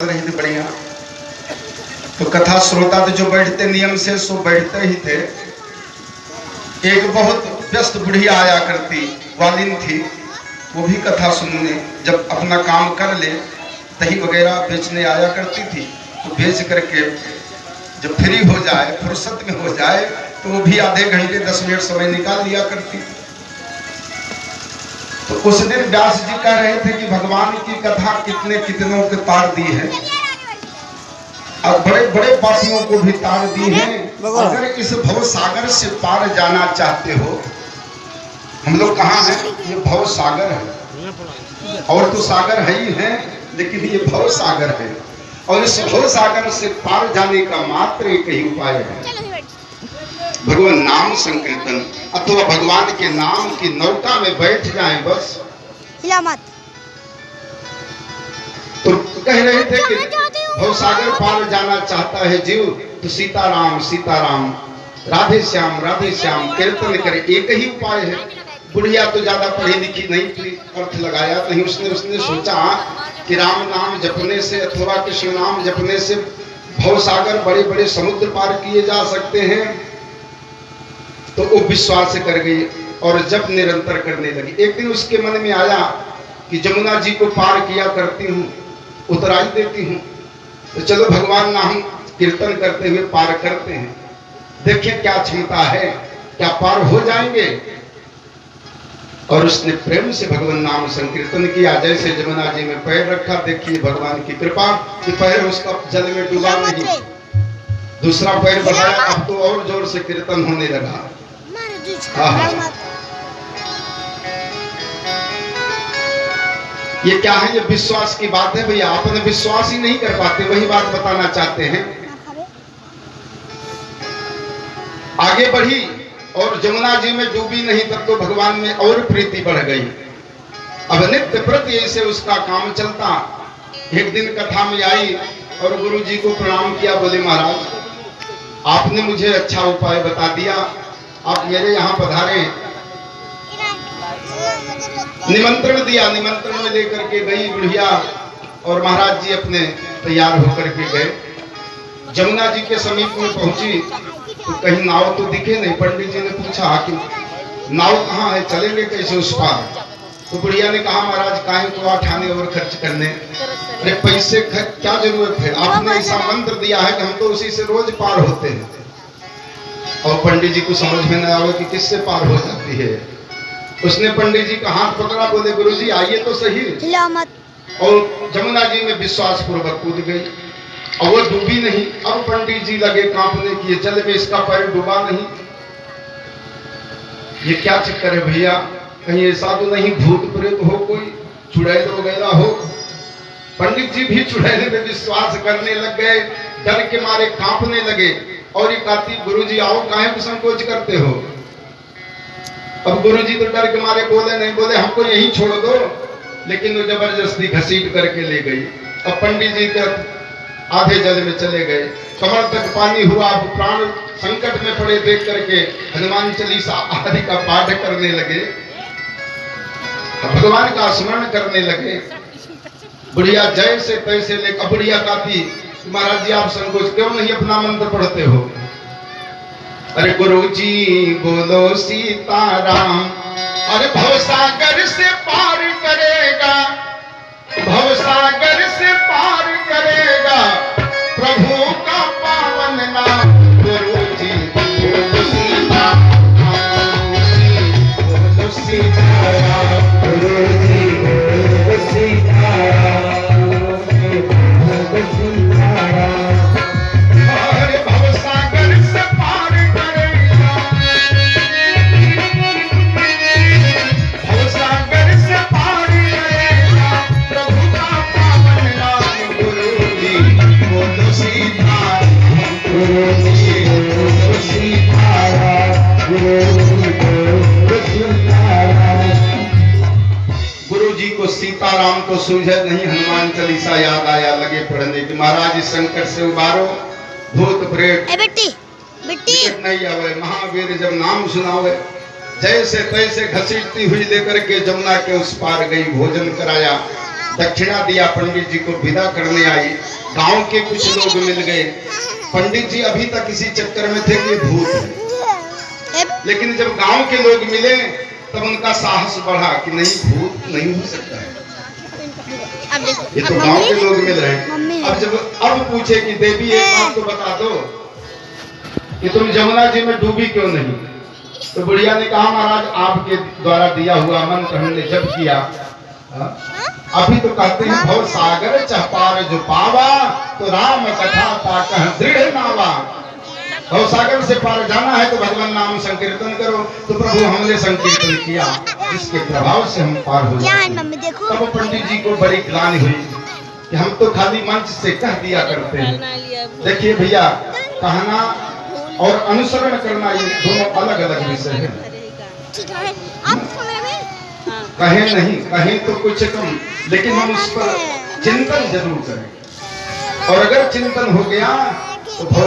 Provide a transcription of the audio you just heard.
रही थी बढ़िया। तो कथा श्रोता तो जो बैठते नियम से सो बैठते ही थे। एक बहुत व्यस्त बुढ़िया आया करती वालिन थी, वो भी कथा सुनने जब अपना काम कर ले दही वगैरह बेचने आया करती थी। तो बेच करके जब फ्री हो जाए, फुर्सत में हो जाए, तो वो भी आधे घंटे 10 मिनट समय निकाल लिया करती। तो उस दिन व्यास जी कह रहे थे कि भगवान की कथा कितने कितनों के तार दी है और बड़े बड़े पापियों को भी तार दी है। अगर इस भव सागर से पार जाना चाहते हो, हम लोग कहाँ हैं? ये भव सागर है, और तो सागर है ही है, लेकिन ये भव सागर है। और इस भव सागर से पार जाने का मात्र एक ही उपाय है, भगवान नाम संकीर्तन, अथवा भगवान के नाम की नौका में बैठ जाएं बस। हिलामत। तो कह रहे थे कि भव सागर पार जाना चाहता है जीव तो सीताराम सीताराम, राधे श्याम कीर्तन करे, एक ही उपाय है। बुढ़िया तो ज्यादा पढ़ी लिखी नहीं थी, अर्थ लगाया नहीं उसने सोचा कि राम नाम जपने से अथवा कृष्ण नाम जपने से भव सागर बड़े बड़े समुद्र पार किए जा सकते हैं। तो वो विश्वास कर गई और जब निरंतर करने लगी। एक दिन उसके मन में आया कि जमुना जी को पार किया करती हूँ, उतराई देती हूँ, तो चलो भगवान नाम कीर्तन करते हुए पार करते हैं, देखिए क्या क्षमता है, क्या पार हो जाएंगे। और उसने प्रेम से भगवान नाम संकीर्तन किया। जैसे जमुना जी में पैर रखा, देखिए भगवान की कृपा कि पैर उसका जल में डूबा नहीं, दूसरा पैर बढ़ाया, अब तो और जोर से कीर्तन होने लगा। ये क्या है? ये विश्वास की बात है भैया। आपने विश्वास ही नहीं कर पाते, वही बात बताना चाहते हैं। आगे बढ़ी और जमुना जी में डूबी नहीं, तब तो भगवान में और प्रीति बढ़ गई। अब नित्य प्रति ऐसे उसका काम चलता। एक दिन कथा में आई और गुरु जी को प्रणाम किया, बोले महाराज आपने मुझे अच्छा उपाय बता दिया, आप मेरे यहाँ पधारे। निमंत्रण दिया, निमंत्रण में लेकर के गई बुढ़िया और महाराज जी अपने तैयार होकर के गए। जमुना जी के समीप में पहुंची तो कहीं नाव तो दिखे नहीं। पंडित जी ने पूछा कि नाव कहाँ है, चलेंगे कैसे उस पार? तो बुढ़िया ने कहा महाराज काहे को ठाने और खर्च करने, अरे पैसे क्या जरूरत है, आपने ऐसा मंत्र दिया है कि हम तो उसी से रोज पार होते हैं। और पंडित जी को समझ में न आवे कि किससे पार हो जाती है। उसने पंडित जी का हाथ पकड़ा, बोले गुरुजी आइए तो सही। और जमुना जी में विश्वास पूर्वक कूद गई और वो डूबी नहीं। अब पंडित जी लगे कांपने की, जल में इसका पैर डूबा नहीं। ये क्या चक्कर है भैया? कहीं ऐसा तो नहीं भूत प्रेत हो, कोई चुड़ैल वगैरह हो? पंडित जी भी चुड़ैल में विश्वास करने लग गए, डर के मारे कांपने लगे। और ये कहती गुरुजी आओ, काहे को संकोच करते हो? अब गुरुजी तो डर के मारे बोले नहीं, बोले हमको यहीं छोड़ दो, लेकिन वो जबरदस्ती घसीट करके ले गई। अब पंडित जी के आधे जल में चले गए, कमर तक पानी हुआ। अब प्राण संकट में पड़े देख करके हनुमान चालीसा आदि का पाठ करने लगे, भगवान का स्मरण करने लगे। बुढ़िया जैसे तैसे लेकर, बुढ़िया कहती महाराज जी आप संकोच क्यों नहीं अपना मंत्र पढ़ते हो? अरे गुरुजी बोलो सीताराम, अरे भवसागर से पार करेगा, भवसागर से पार करेगा प्रभु का पावन नाम। गुरुजी बोलो सीताराम, बोलो सीताराम, गुरुजी बोलो सीताराम, बोलो सीताराम। अरे भवसागर से पार करेगा, भवसागर से पार करेगा प्रभु का पावन नाम। गुरुजी बोलो सीताराम, गुरुजी बोलो सीताराम, गुरुजी बोलो सीताराम। गुरुजी को सीताराम को सूझे नहीं, हनुमान चालीसा याद आया, लगे पढ़ने की। महाराज इस संकट से उबारो, भूत प्रेत नहीं आवे, महावीर जब नाम सुनावे। जैसे तैसे घसीटती हुई लेकर के जमुना के उस पार गई, भोजन कराया। दक्षिणा दिया, पंडित जी को विदा करने आई। गांव के कुछ लोग मिल गए। पंडित जी अभी तक इसी चक्कर में थे कि ये भूत है, लेकिन जब गांव के लोग मिले तब उनका साहस बढ़ा कि नहीं, भूत नहीं हो सकता है, ये तो गांव के लोग मिल रहे हैं। अब पूछे कि देवी एक बात तो बता दो कि तुम जमुना जी में डूबी क्यों नहीं? तो बुढ़िया ने कहा महाराज आपके द्वारा दिया हुआ मंत्र हमने जप किया। अभी तो कहते हैं भव सागर चहपार जो पावा, तो राम कथा ताकह दृढ़ नावा। भव सागर से पार जाना है तो भगवान नाम संकीर्तन करो। तो प्रभु हमने संकीर्तन किया, जिसके प्रभाव से हम पार हो जाए। तब पंडित जी को बड़ी ग्लानि हुई कि हम तो खाली मंच से कह दिया करते हैं। देखिए भैया, कहना और अनुसरण करना ये दोनों अलग अलग विषय है। कहें नहीं, कहें तो कुछ कम, लेकिन हम उस पर चिंतन जरूर करें। और अगर चिंतन हो गया तो बहुत